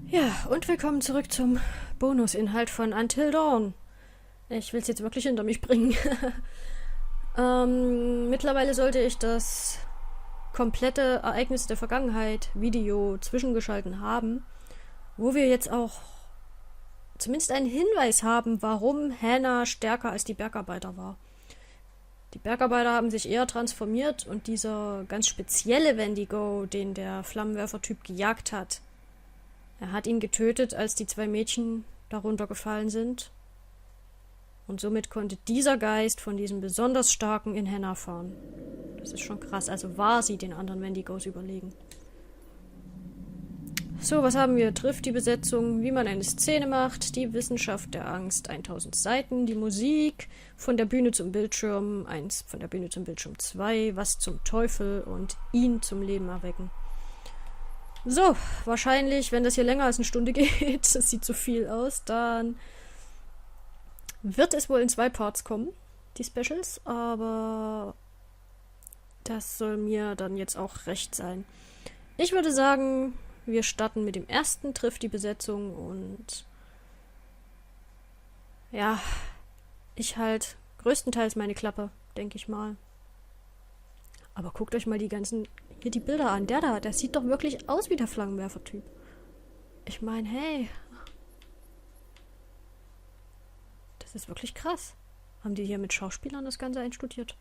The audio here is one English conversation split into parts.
Ja, und willkommen zurück zum Bonusinhalt von Until Dawn. Ich will es jetzt wirklich hinter mich bringen. Mittlerweile sollte ich das komplette Ereignis der Vergangenheit Video zwischengeschalten haben, wo wir jetzt auch zumindest einen Hinweis haben, warum Hannah stärker als die Bergarbeiter war. Die Bergarbeiter haben sich eher transformiert und dieser ganz spezielle Wendigo, den der Flammenwerfer-Typ gejagt hat, er hat ihn getötet, als die zwei Mädchen darunter gefallen sind. Und somit konnte dieser Geist von diesem besonders starken in Hannah fahren. Das ist schon krass. Also war sie den anderen Wendigos überlegen. So, was haben wir? Trifft die Besetzung, wie man eine Szene macht, die Wissenschaft der Angst, 1000 Seiten, die Musik, von der Bühne zum Bildschirm 1, von der Bühne zum Bildschirm 2, was zum Teufel und ihn zum Leben erwecken. So, wahrscheinlich, wenn das hier länger als eine Stunde geht, das sieht zu viel aus, dann wird es wohl in 2 Parts kommen, die Specials, aber das soll mir dann jetzt auch recht sein. Ich würde sagen, wir starten mit dem ersten, trifft die Besetzung und ja, ich halt größtenteils meine Klappe, denke ich mal. Aber guckt euch mal die Bilder an. Der sieht doch wirklich aus wie der Flammenwerfer-Typ. Ich meine, hey. Das ist wirklich krass. Haben die hier mit Schauspielern das Ganze einstudiert?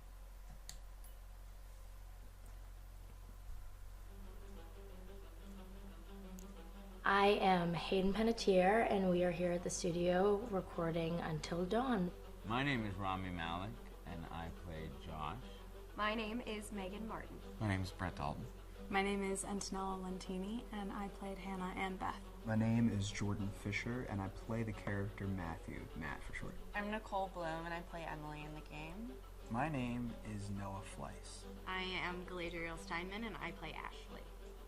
I am Hayden Panettiere, and we are here at the studio recording Until Dawn. My name is Rami Malik, and I play Josh. My name is Megan Martin. My name is Brett Dalton. My name is Antonella Lentini, and I played Hannah and Beth. My name is Jordan Fisher, and I play the character Matthew, Matt for short. I'm Nicole Bloom, and I play Emily in the game. My name is Noah Fleiss. I am Galadriel Steinman, and I play Ashley.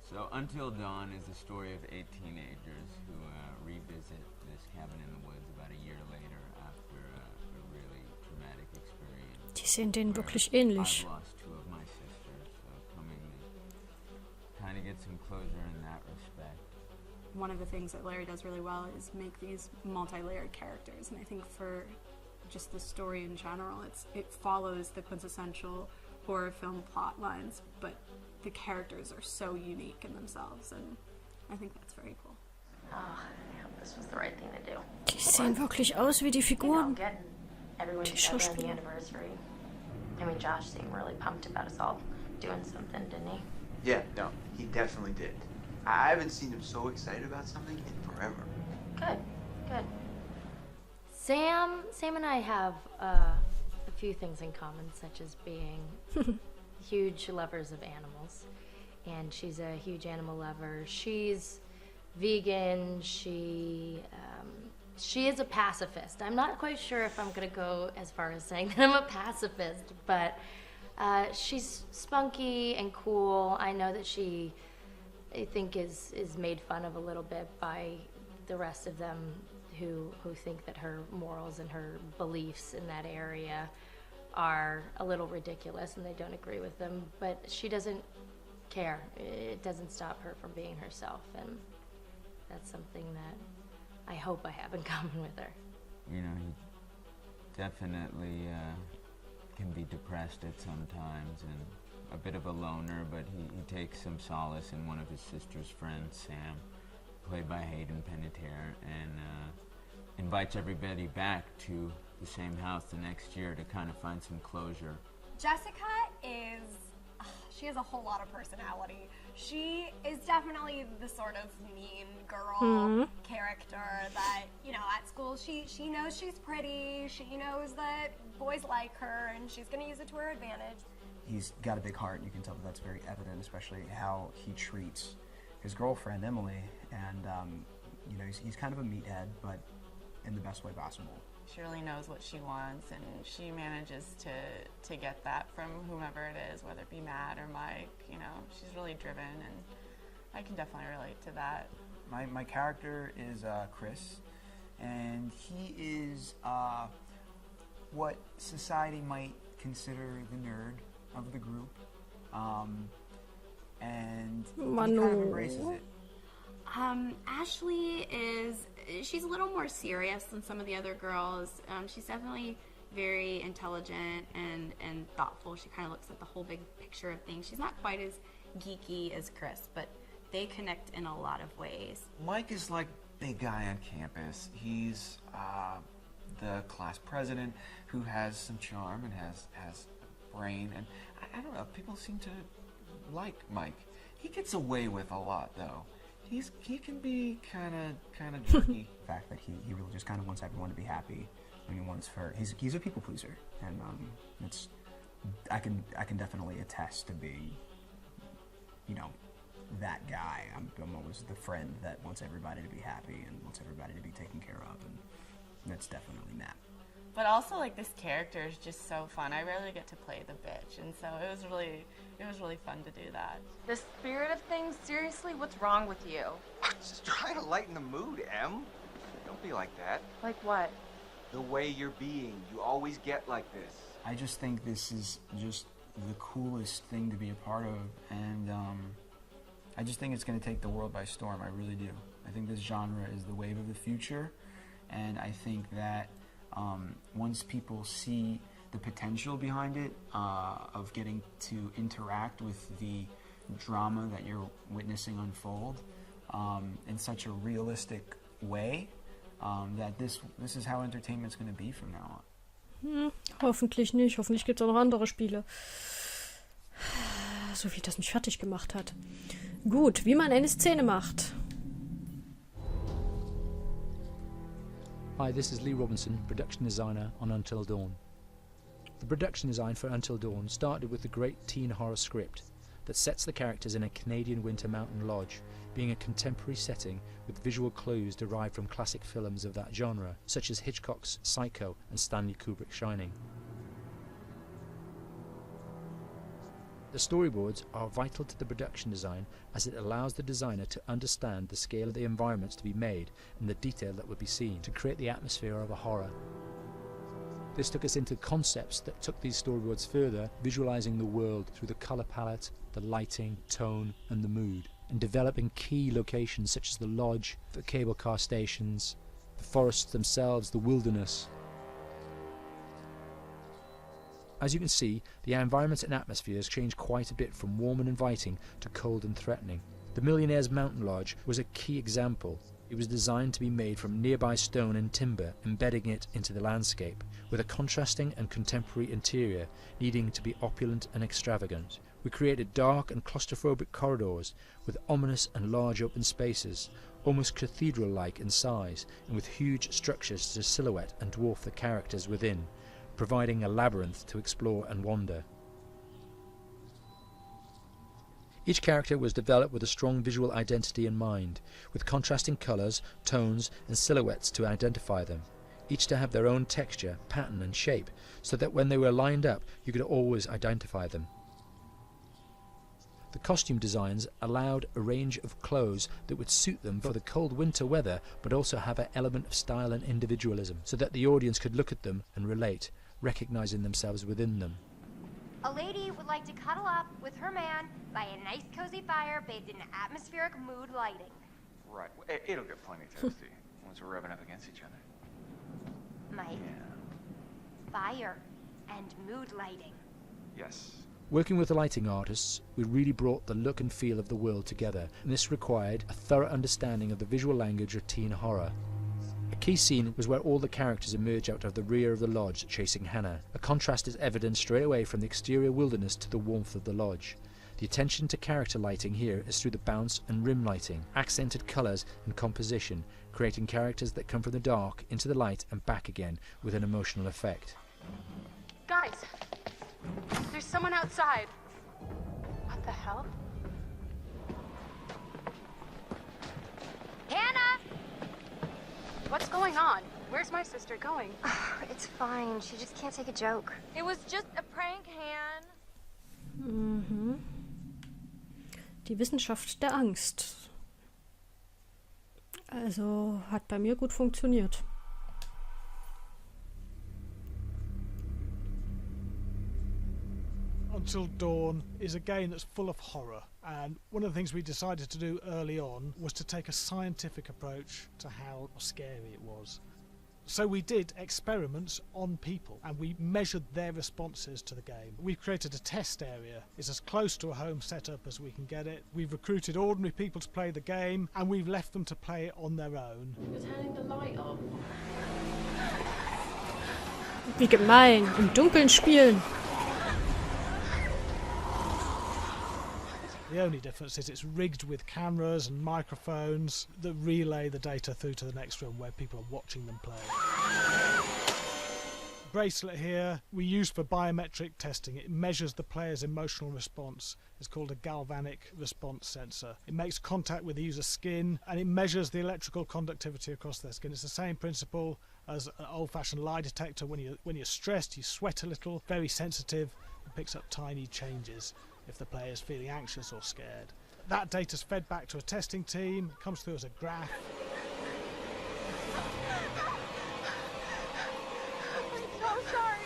So, Until Dawn is the story of 8 teenagers who revisit this cabin in the woods about a year later after a really traumatic experience. Die sehen denen wirklich ähnlich. I've lost 2 of my sisters, so coming to kind of get some closure in that respect. One of the things that Larry does really well is make these multi-layered characters, and I think for just the story in general, it follows the quintessential horror film plot lines, but the characters are so unique in themselves, and I think that's very cool. Oh, yeah, this was the right thing to do. Die sehen wirklich aus wie die Figuren. Getting everyone Die together on the Schauspieler. anniversary. I mean, Josh seemed really pumped about us all doing something, didn't he? Yeah, no, he definitely did. I haven't seen him so excited about something in forever. Good, good. Sam and I have a few things in common, such as being huge lovers of animals, and she's a huge animal lover. She's vegan. She is a pacifist. I'm not quite sure if I'm gonna go as far as saying that I'm a pacifist, but she's spunky and cool. I know that she, I think, is made fun of a little bit by the rest of them who think that her morals and her beliefs in that area are a little ridiculous and they don't agree with them, but she doesn't care. It doesn't stop her from being herself, and that's something that I hope I have in common with her. You know, he definitely can be depressed at some times and a bit of a loner, but he takes some solace in one of his sister's friends, Sam, played by Hayden Panettiere, and invites everybody back to the same house the next year to kind of find some closure. Jessica she has a whole lot of personality. She is definitely the sort of mean girl character that, you know, at school she knows she's pretty, she knows that boys like her, and she's going to use it to her advantage. He's got a big heart, and you can tell that that's very evident, especially how he treats his girlfriend, Emily, and, you know, he's kind of a meathead, but in the best way possible. She really knows what she wants, and she manages to get that from whomever it is, whether it be Matt or Mike. You know, she's really driven, and I can definitely relate to that. My character is Chris, and he is what society might consider the nerd of the group, and he kind of embraces it. Ashley she's a little more serious than some of the other girls. She's definitely very intelligent and thoughtful. She kind of looks at the whole big picture of things. She's not quite as geeky as Chris, but they connect in a lot of ways. Mike is like big guy on campus. He's the class president who has some charm and has brain, and I don't know, people seem to like Mike. He gets away with a lot though. He can be kind of jerky. The fact that he really just kind of wants everyone to be happy. I mean, he's a people pleaser, and I can definitely attest to being, that guy. I'm always the friend that wants everybody to be happy and wants everybody to be taken care of, and that's definitely Matt. But also, like, this character is just so fun. I rarely get to play the bitch, and so it was really fun to do that. The spirit of things, seriously, what's wrong with you? Just trying to lighten the mood, Em. Don't be like that. Like what? The way you're being. You always get like this. I just think this is just the coolest thing to be a part of, and I just think it's going to take the world by storm. I really do. I think this genre is the wave of the future, and I think that once people see the potential behind it, of getting to interact with the drama that you're witnessing unfold in such a realistic way, that this is how entertainment's going to be from now on. Hoffentlich nicht. Hoffentlich gibt es auch noch andere Spiele. So wie das mich fertig gemacht hat. Gut, wie man eine Szene macht. Hi, this is Lee Robinson, production designer on Until Dawn. The production design for Until Dawn started with the great teen horror script that sets the characters in a Canadian winter mountain lodge, being a contemporary setting with visual clues derived from classic films of that genre, such as Hitchcock's Psycho and Stanley Kubrick's Shining. The storyboards are vital to the production design, as it allows the designer to understand the scale of the environments to be made and the detail that would be seen to create the atmosphere of a horror. This took us into concepts that took these storyboards further, visualizing the world through the color palette, the lighting, tone and the mood, and developing key locations such as the lodge, the cable car stations, the forests themselves, the wilderness. As you can see, the environments and atmospheres change quite a bit from warm and inviting to cold and threatening. The Millionaire's Mountain Lodge was a key example. It was designed to be made from nearby stone and timber, embedding it into the landscape, with a contrasting and contemporary interior needing to be opulent and extravagant. We created dark and claustrophobic corridors with ominous and large open spaces, almost cathedral-like in size, and with huge structures to silhouette and dwarf the characters within, providing a labyrinth to explore and wander. Each character was developed with a strong visual identity in mind, with contrasting colours, tones and silhouettes to identify them, each to have their own texture, pattern and shape, so that when they were lined up you could always identify them. The costume designs allowed a range of clothes that would suit them for the cold winter weather, but also have an element of style and individualism, so that the audience could look at them and relate, recognizing themselves within them. A lady would like to cuddle up with her man by a nice cozy fire bathed in atmospheric mood lighting. Right. It'll get plenty toasty once we're rubbing up against each other. Mike, Yeah. fire and mood lighting. Yes. Working with the lighting artists, we really brought the look and feel of the world together, and this required a thorough understanding of the visual language of teen horror. A key scene was where all the characters emerge out of the rear of the lodge chasing Hannah. A contrast is evident straight away from the exterior wilderness to the warmth of the lodge. The attention to character lighting here is through the bounce and rim lighting, accented colours and composition, creating characters that come from the dark into the light and back again with an emotional effect. Guys, there's someone outside. What the hell? Hannah! What's going on? Where's my sister going? It's fine. She just can't take a joke. It was just a prank, Han. Mhm. Die Wissenschaft der Angst. Also hat bei mir gut funktioniert. Till Dawn is a game that's full of horror, and one of the things we decided to do early on was to take a scientific approach to how scary it was. So we did experiments on people and we measured their responses to the game. We've created a test area. It's as close to a home setup as we can get it. We've recruited ordinary people to play the game and we've left them to play it on their own. You're turning the light off. Wie gemein, im Dunkeln spielen. The only difference is it's rigged with cameras and microphones that relay the data through to the next room where people are watching them play. Bracelet here we use for biometric testing. It measures the player's emotional response. It's called a galvanic response sensor. It makes contact with the user's skin and it measures the electrical conductivity across their skin. It's the same principle as an old-fashioned lie detector. When you're stressed, you sweat a little, very sensitive, and picks up tiny changes if the player is feeling anxious or scared. That data's fed back to a testing team, it comes through as a graph. I'm so sorry.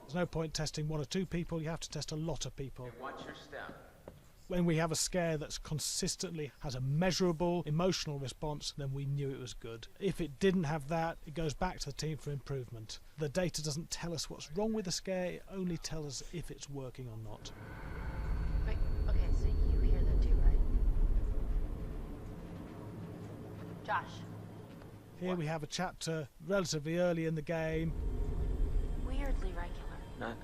There's no point testing one or two people, you have to test a lot of people. Watch your step. When we have a scare that's consistently has a measurable emotional response, then we knew it was good. If it didn't have that, it goes back to the team for improvement. The data doesn't tell us what's wrong with the scare, it only tells us if it's working or not. Wait, okay, so you hear that too, right? Josh. Here we have a chapter relatively early in the game. Weirdly regular.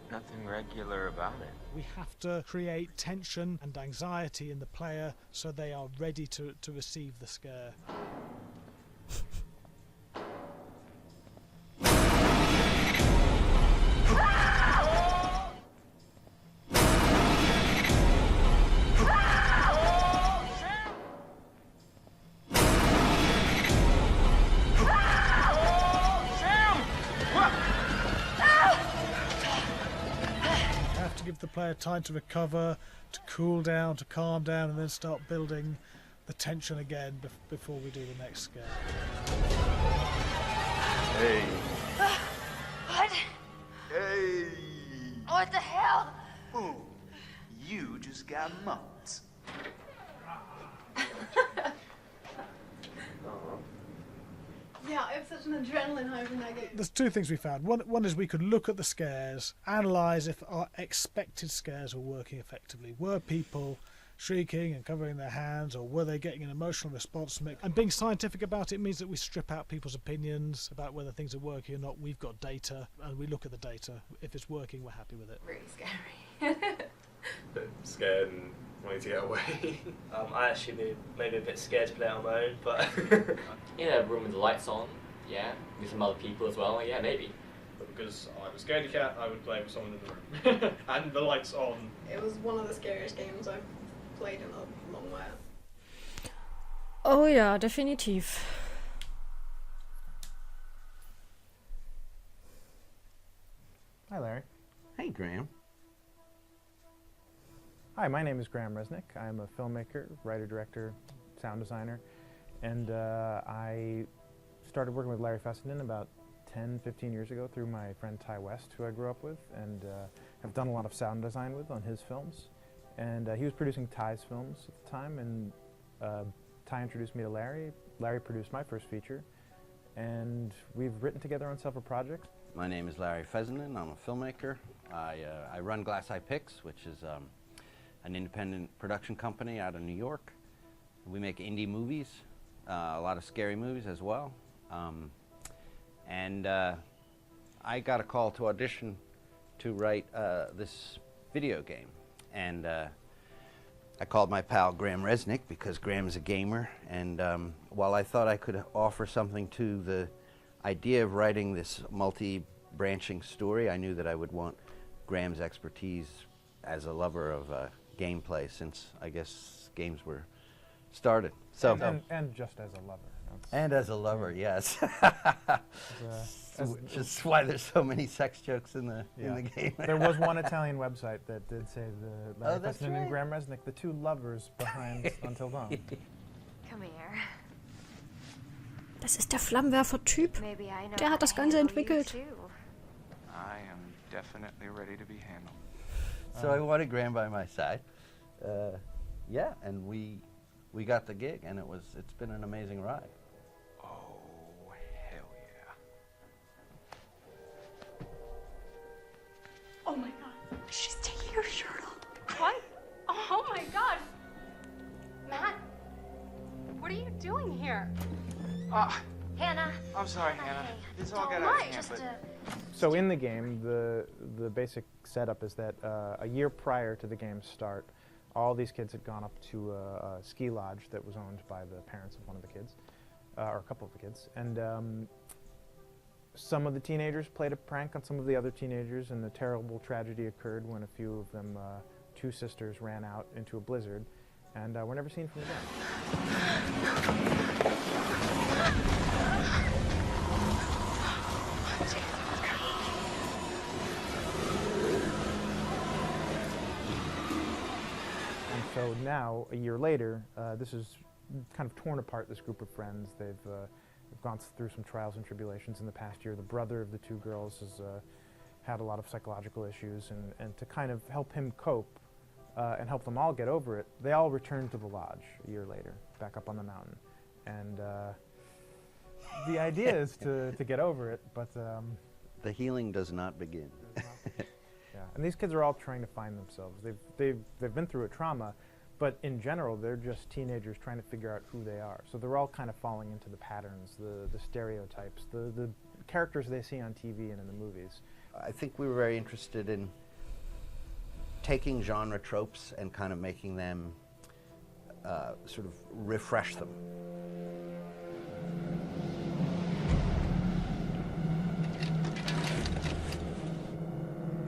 Nothing regular about it. We have to create tension and anxiety in the player so they are ready to receive the scare. Give the player time to recover, to cool down, to calm down, and then start building the tension again before we do the next scare. Hey. What? Hey. What the hell? Ooh, you just got mugged. Yeah, I have such an adrenaline high from that game. There's two things we found. One is we could look at the scares, analyse if our expected scares were working effectively. Were people shrieking and covering their hands, or were they getting an emotional response from it? And being scientific about it means that we strip out people's opinions about whether things are working or not. We've got data, and we look at the data. If it's working, we're happy with it. Really scary. Bit scared and wanting to get away. I actually maybe a bit scared to play it on my own, but in a room with the lights on, yeah, with some other people as well, yeah, maybe. But because I was scared of cat, I would play with someone in the room. And the lights on. It was one of the scariest games I've played in a long while. Oh ja, definitiv. Hi, Larry. Hey, Graham. Hi, my name is Graham Resnick. I'm a filmmaker, writer, director, sound designer, and I started working with Larry Fessenden about 10, 15 years ago through my friend Ty West, who I grew up with, and have done a lot of sound design with on his films. And he was producing Ty's films at the time, and Ty introduced me to Larry. Larry produced my first feature, and we've written together on several projects. My name is Larry Fessenden. I'm a filmmaker. I run Glass Eye Pix, which is an independent production company out of New York. We make indie movies, a lot of scary movies as well. And I got a call to audition to write this video game. And I called my pal Graham Resnick because Graham is a gamer. And while I thought I could offer something to the idea of writing this multi-branching story, I knew that I would want Graham's expertise as a lover of gameplay, since I guess games were started. So and just as a lover. And as a lover, yes. Just why there's so many sex jokes in the game. There was one Italian website that did say the Larry that's Fessenden and right. Graham Resnick, the two lovers behind Until Dawn. Come here. Das ist der Flammenwerfer-Typ. Maybe I know Der how hat das to Ganze handle you entwickelt. too. I am definitely ready to be handled. So I wanted Graham by my side. Yeah, and we got the gig, and it's been an amazing ride. Oh, hell yeah. Oh my god. She's taking her shirt off. What? Oh my god. Matt, what are you doing here? Hannah. I'm sorry, Hannah. This all got Don't out of worry, hand, but... So in the game, the basic setup is that a year prior to the game's start, all these kids had gone up to a ski lodge that was owned by the parents of one of the kids, or a couple of the kids, and some of the teenagers played a prank on some of the other teenagers, and a terrible tragedy occurred when a few of them, two sisters, ran out into a blizzard, and were never seen from again. So now, a year later, this is kind of torn apart, this group of friends. They've gone through some trials and tribulations in the past year. The brother of the two girls has had a lot of psychological issues, and to kind of help him cope and help them all get over it, they all returned to the lodge a year later, back up on the mountain. And the idea is to get over it, but... the healing does not begin. Yeah, and these kids are all trying to find themselves. They've been through a trauma, but in general, they're just teenagers trying to figure out who they are. So they're all kind of falling into the patterns, the stereotypes, the characters they see on TV and in the movies. I think we were very interested in taking genre tropes and kind of making them sort of refresh them.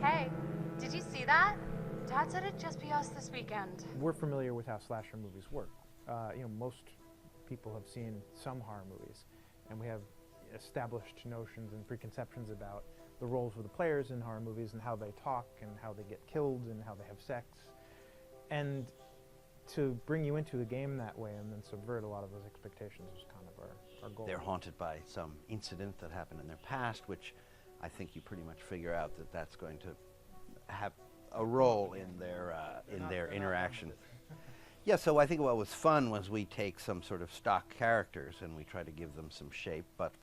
Hey, did you see that? Dad said it'd just be us this weekend. We're familiar with how slasher movies work. Most people have seen some horror movies, and we have established notions and preconceptions about the roles of the players in horror movies and how they talk and how they get killed and how they have sex. And to bring you into the game that way and then subvert a lot of those expectations is kind of our goal. They're haunted by some incident that happened in their past, which I think you pretty much figure out that that's going to have a role in their interaction. Yeah, so I think what was fun was we take some sort of stock characters and we try to give them some shape, but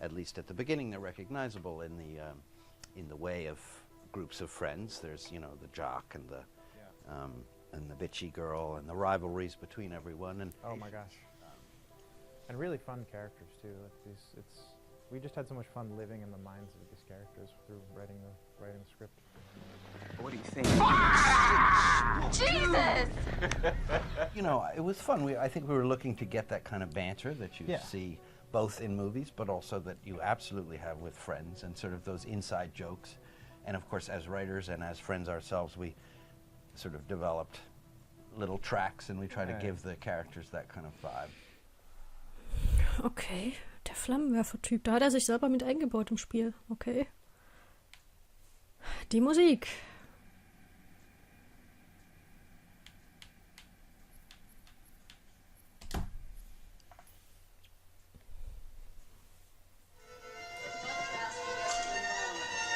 at least at the beginning they're recognizable in the way of groups of friends. There's the jock and the bitchy girl and the rivalries between everyone. And oh my gosh, and really fun characters too. We just had so much fun living in the minds of these characters through writing the script. What do you think? Jesus! It was fun. I think we were looking to get that kind of banter that you Yeah. see both in movies, but also that you absolutely have with friends, and sort of those inside jokes. And of course, as writers and as friends ourselves, we sort of developed little tracks, and we try to give the characters that kind of vibe. Okay, der Flammenwerfer-Typ, da hat er sich selber mit eingebaut im Spiel. Okay. Die Musik.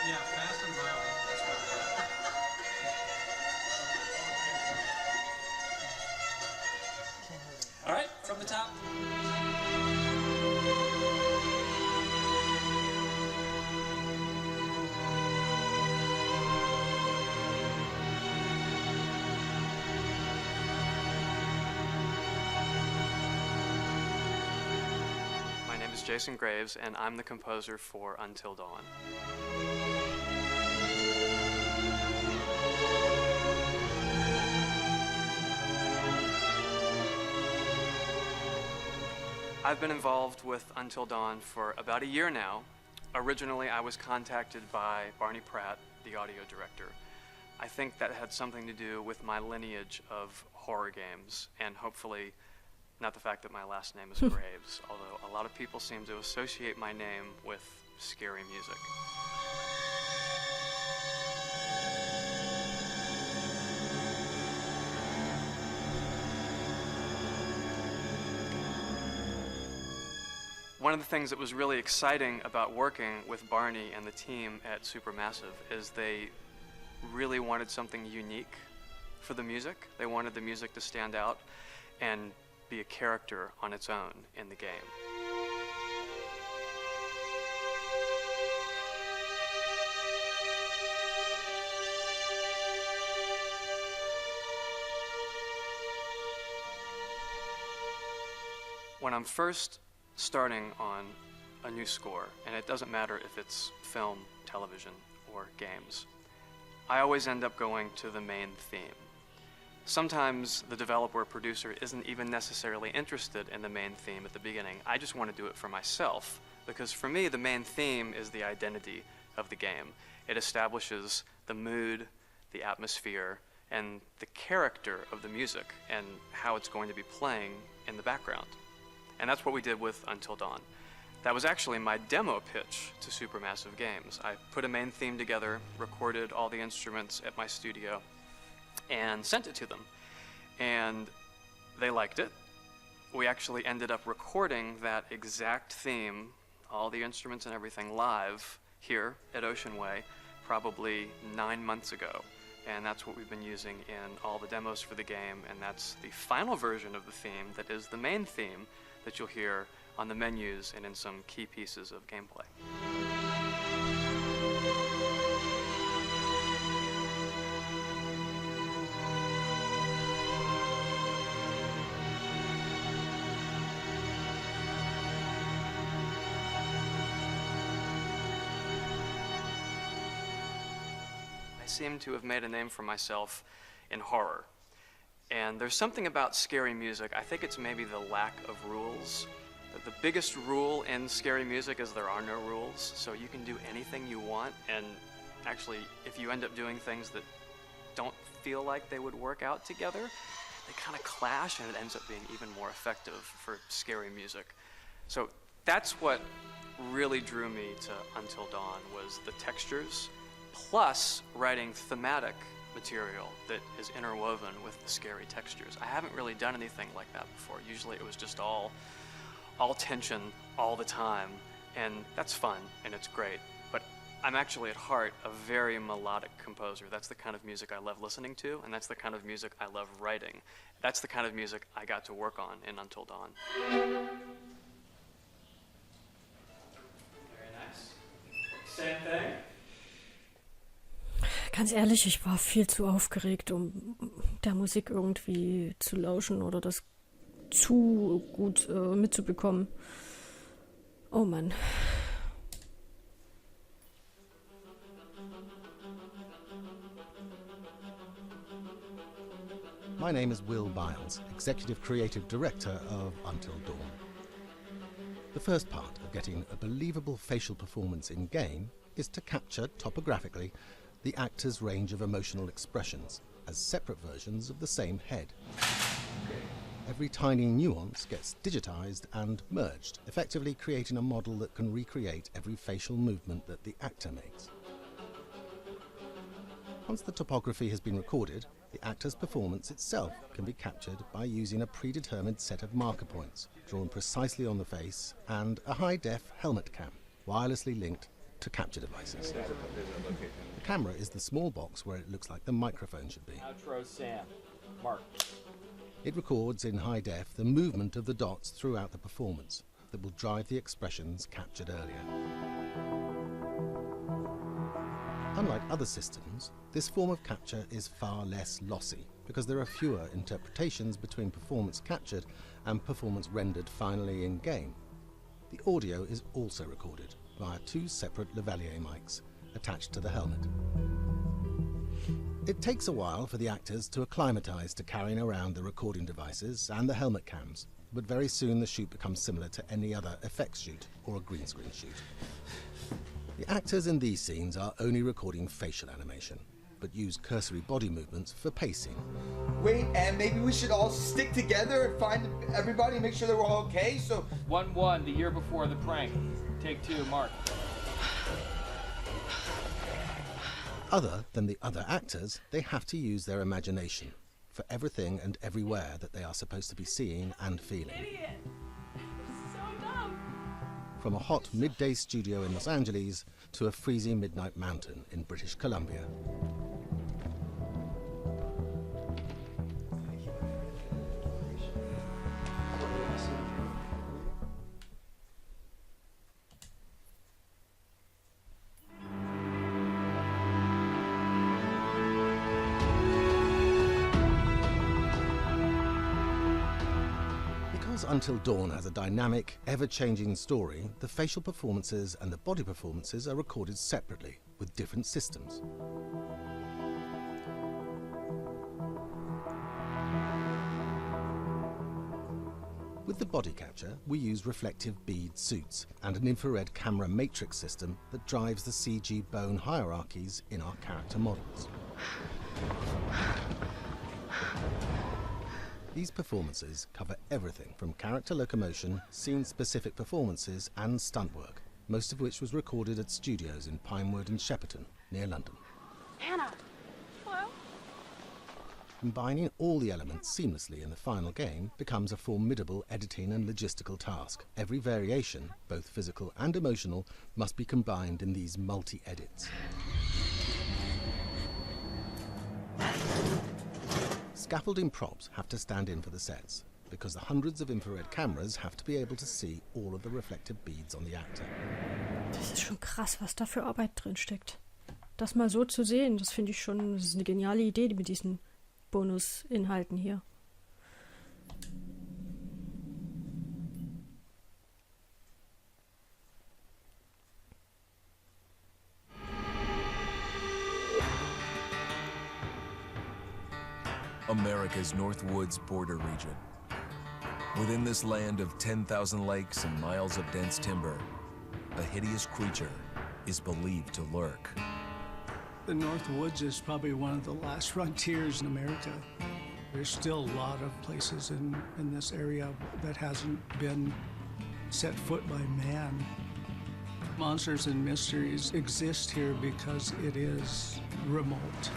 Yeah, fast and violent. All right, from the top. My name is Jason Graves, and I'm the composer for Until Dawn. I've been involved with Until Dawn for about a year now. Originally, I was contacted by Barney Pratt, the audio director. I think that had something to do with my lineage of horror games, and hopefully not the fact that my last name is Graves, although a lot of people seem to associate my name with scary music. One of the things that was really exciting about working with Barney and the team at Supermassive is they really wanted something unique for the music. They wanted the music to stand out and be a character on its own in the game. When I'm first starting on a new score, and it doesn't matter if it's film, television, or games, I always end up going to the main theme. Sometimes the developer or producer isn't even necessarily interested in the main theme at the beginning. I just want to do it for myself, because for me, the main theme is the identity of the game. It establishes the mood, the atmosphere, and the character of the music, and how it's going to be playing in the background. And that's what we did with Until Dawn. That was actually my demo pitch to Supermassive Games. I put a main theme together, recorded all the instruments at my studio, and sent it to them. And they liked it. We actually ended up recording that exact theme, all the instruments and everything, live here at Ocean Way, probably 9 months ago. And that's what we've been using in all the demos for the game, and that's the final version of the theme that is the main theme that you'll hear on the menus and in some key pieces of gameplay. I seem to have made a name for myself in horror. And there's something about scary music, I think it's maybe the lack of rules. The biggest rule in scary music is there are no rules, so you can do anything you want, and actually, if you end up doing things that don't feel like they would work out together, they kind of clash, and it ends up being even more effective for scary music. So that's what really drew me to Until Dawn, was the textures, plus writing thematic material that is interwoven with the scary textures. I haven't really done anything like that before. Usually it was just all tension all the time, and that's fun and it's great. But I'm actually at heart a very melodic composer. That's the kind of music I love listening to, and that's the kind of music I love writing. That's the kind of music I got to work on in Until Dawn. Very nice. Same thing. Ganz ehrlich, ich war viel zu aufgeregt, um der Musik irgendwie zu lauschen oder das zu gut mitzubekommen. Oh Mann. My name is Will Biles, Executive Creative Director of Until Dawn. The first part of getting a believable facial performance in-game is to capture topographically the actor's range of emotional expressions as separate versions of the same head. Every tiny nuance gets digitized and merged, effectively creating a model that can recreate every facial movement that the actor makes. Once the topography has been recorded, the actor's performance itself can be captured by using a predetermined set of marker points drawn precisely on the face and a high-def helmet cam, wirelessly linked to capture devices. The camera is the small box where it looks like the microphone should be. Outro Sam. Mark. It records in high def the movement of the dots throughout the performance that will drive the expressions captured earlier. Unlike other systems, this form of capture is far less lossy because there are fewer interpretations between performance captured and performance rendered finally in-game. The audio is also recorded via two separate lavalier mics attached to the helmet. It takes a while for the actors to acclimatise to carrying around the recording devices and the helmet cams, but very soon the shoot becomes similar to any other effects shoot or a green screen shoot. The actors in these scenes are only recording facial animation, but use cursory body movements for pacing. Wait, and maybe we should all stick together and find everybody and make sure that we're all okay, so... 1-1, the year before the prank. Take 2, Mark. Other than the other actors, they have to use their imagination for everything and everywhere that they are supposed to be seeing and feeling. Idiot! So dumb! From a hot midday studio in Los Angeles to a freezing midnight mountain in British Columbia. Because Until Dawn has a dynamic, ever-changing story, the facial performances and the body performances are recorded separately, with different systems. With the body capture, we use reflective bead suits and an infrared camera matrix system that drives the CG bone hierarchies in our character models. These performances cover everything from character locomotion, scene-specific performances and stunt work, most of which was recorded at studios in Pinewood and Shepperton, near London. Anna! Hello? Combining all the elements seamlessly in the final game becomes a formidable editing and logistical task. Every variation, both physical and emotional, must be combined in these multi-edits. Scaffolding props have to stand in for the sets, because the hundreds of infrared cameras have to be able to see all of the reflective beads on the actor. Das ist schon krass, was da für Arbeit drin steckt. Das mal so zu sehen, das finde ich schon, das ist eine geniale Idee mit diesen Bonusinhalten hier. America's North Woods border region. Within this land of 10,000 lakes and miles of dense timber, a hideous creature is believed to lurk. The North Woods is probably one of the last frontiers in America. There's still a lot of places in this area that hasn't been set foot by man. Monsters and mysteries exist here because it is remote.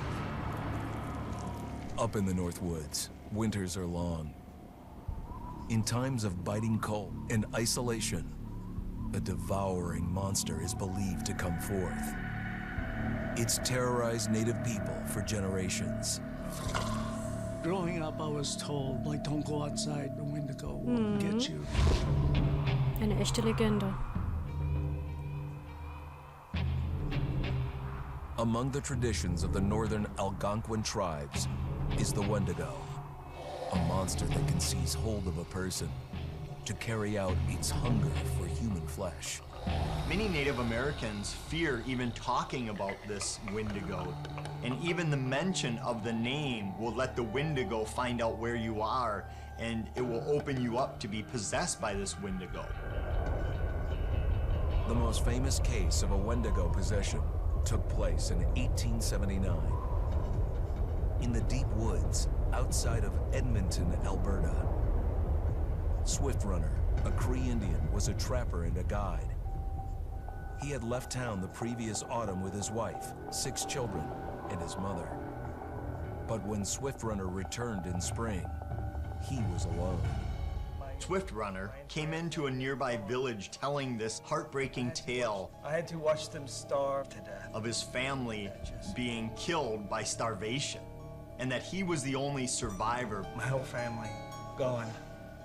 Up in the North Woods, winters are long. In times of biting cold and isolation, a devouring monster is believed to come forth. It's terrorized native people for generations. Growing up, I was told, like, don't go outside, the Wendigo will get you. Eine echte Legende. Among the traditions of the northern Algonquin tribes is the Wendigo, a monster that can seize hold of a person to carry out its hunger for human flesh. Many Native Americans fear even talking about this Wendigo, and even the mention of the name will let the Wendigo find out where you are, and it will open you up to be possessed by this Wendigo. The most famous case of a Wendigo possession took place in 1879. In the deep woods outside of Edmonton, Alberta. Swift Runner, a Cree Indian, was a trapper and a guide. He had left town the previous autumn with his wife, 6 children, and his mother. But when Swift Runner returned in spring, he was alone. Swift Runner came into a nearby village telling this heartbreaking tale. I had to watch them starve to death. Of his family being killed by starvation, and that he was the only survivor. My whole family gone.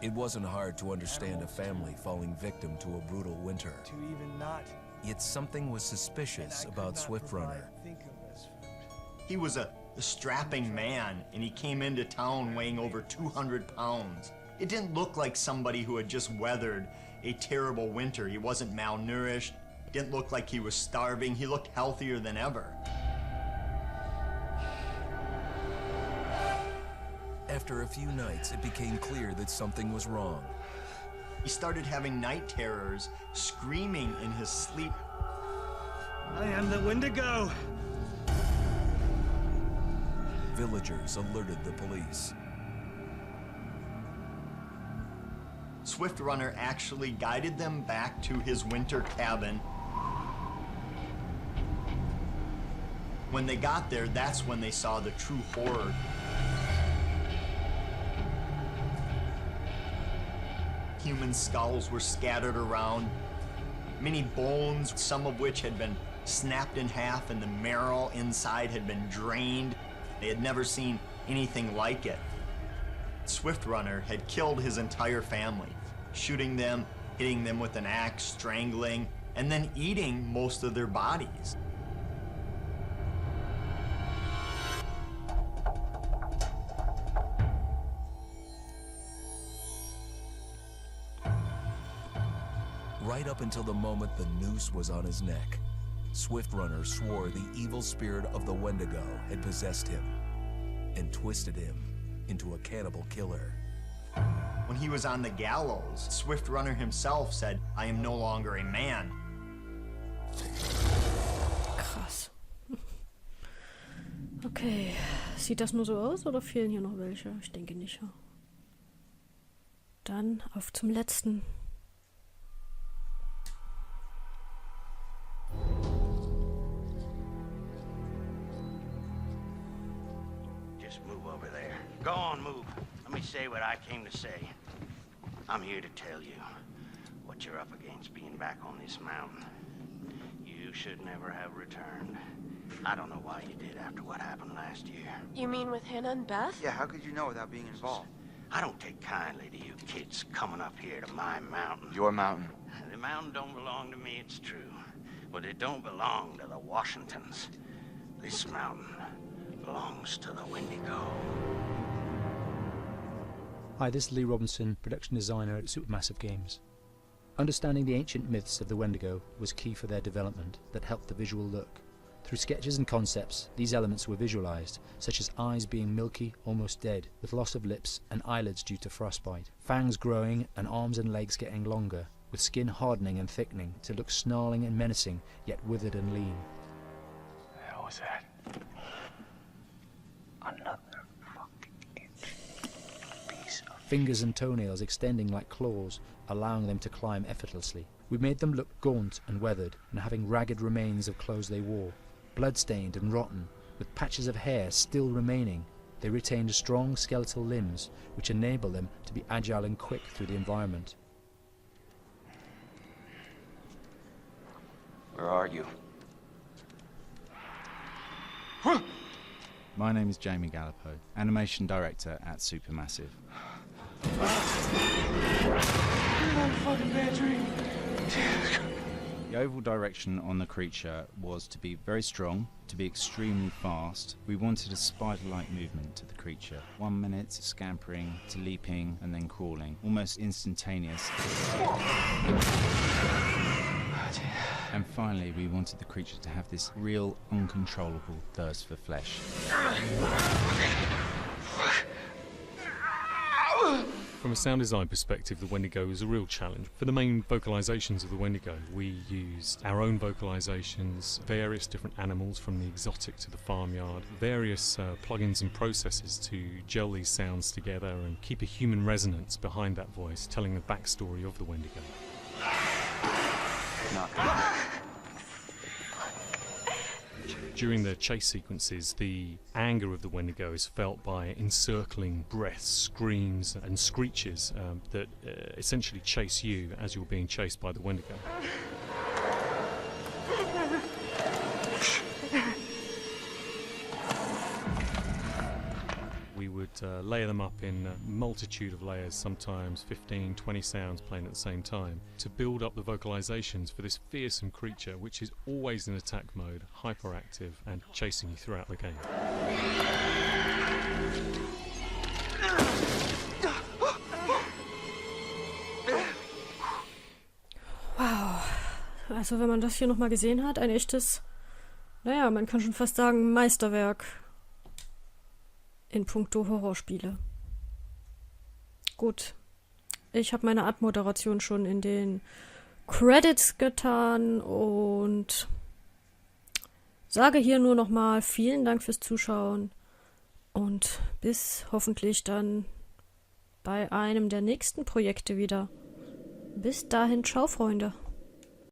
It wasn't hard to understand a family falling victim to a brutal winter. To even not. Yet something was suspicious about Swift Runner. He was a strapping man, and he came into town weighing over 200 pounds. It didn't look like somebody who had just weathered a terrible winter. He wasn't malnourished, didn't look like he was starving. He looked healthier than ever. After a few nights, it became clear that something was wrong. He started having night terrors, screaming in his sleep. I am the Wendigo. Villagers alerted the police. Swift Runner actually guided them back to his winter cabin. When they got there, that's when they saw the true horror. Human skulls were scattered around, many bones, some of which had been snapped in half and the marrow inside had been drained. They had never seen anything like it. Swift Runner had killed his entire family, shooting them, hitting them with an axe, strangling, and then eating most of their bodies. Right up until the moment the noose was on his neck, Swift Runner swore the evil spirit of the Wendigo had possessed him and twisted him into a cannibal killer. When he was on the gallows, Swift Runner himself said, "I am no longer a man." Krass. Okay, sieht das nur so aus oder fehlen hier noch welche? Ich denke nicht. Dann auf zum letzten. Just move over there. Go on, move. Let me say what I came to say. I'm here to tell you what you're up against being back on this mountain. You should never have returned. I don't know why you did after what happened last year. You mean with Hannah and Beth? Yeah, how could you know without being involved? I don't take kindly to you kids coming up here to my mountain. Your mountain. The mountain don't belong to me, it's true. But it don't belong to the Washingtons. This mountain belongs to the Wendigo. Hi, this is Lee Robinson, production designer at Supermassive Games. Understanding the ancient myths of the Wendigo was key for their development that helped the visual look. Through sketches and concepts, these elements were visualized, such as eyes being milky, almost dead, with loss of lips and eyelids due to frostbite, fangs growing and arms and legs getting longer, with skin hardening and thickening to look snarling and menacing, yet withered and lean. The hell was that? Another fucking piece of... Fingers and toenails extending like claws, allowing them to climb effortlessly. We made them look gaunt and weathered, and having ragged remains of clothes they wore. Blood-stained and rotten, with patches of hair still remaining, they retained strong skeletal limbs, which enable them to be agile and quick through the environment. Where are you? My name is Jamie Gallipo, animation director at Supermassive. The overall direction on the creature was to be very strong, to be extremely fast. We wanted a spider-like movement to the creature. 1 minute scampering to leaping and then crawling, almost instantaneous. And finally, we wanted the creature to have this real, uncontrollable thirst for flesh. From a sound design perspective, the Wendigo is a real challenge. For the main vocalizations of the Wendigo, we used our own vocalizations, various different animals from the exotic to the farmyard, various plugins and processes to gel these sounds together and keep a human resonance behind that voice, telling the backstory of the Wendigo. During the chase sequences, the anger of the Wendigo is felt by encircling breaths, screams and screeches that essentially chase you as you're being chased by the Wendigo. We would layer them up in a multitude of layers, sometimes 15, 20 sounds playing at the same time, to build up the vocalizations for this fearsome creature which is always in attack mode, hyperactive and chasing you throughout the game. Wow. Also wenn man das hier nochmal gesehen hat, ein echtes, naja, man kann schon fast sagen, Meisterwerk in puncto Horrorspiele. Gut, ich habe meine Abmoderation schon in den Credits getan und sage hier nur nochmal vielen Dank fürs Zuschauen. Und bis hoffentlich dann bei einem der nächsten Projekte wieder. Bis dahin, ciao, Freunde.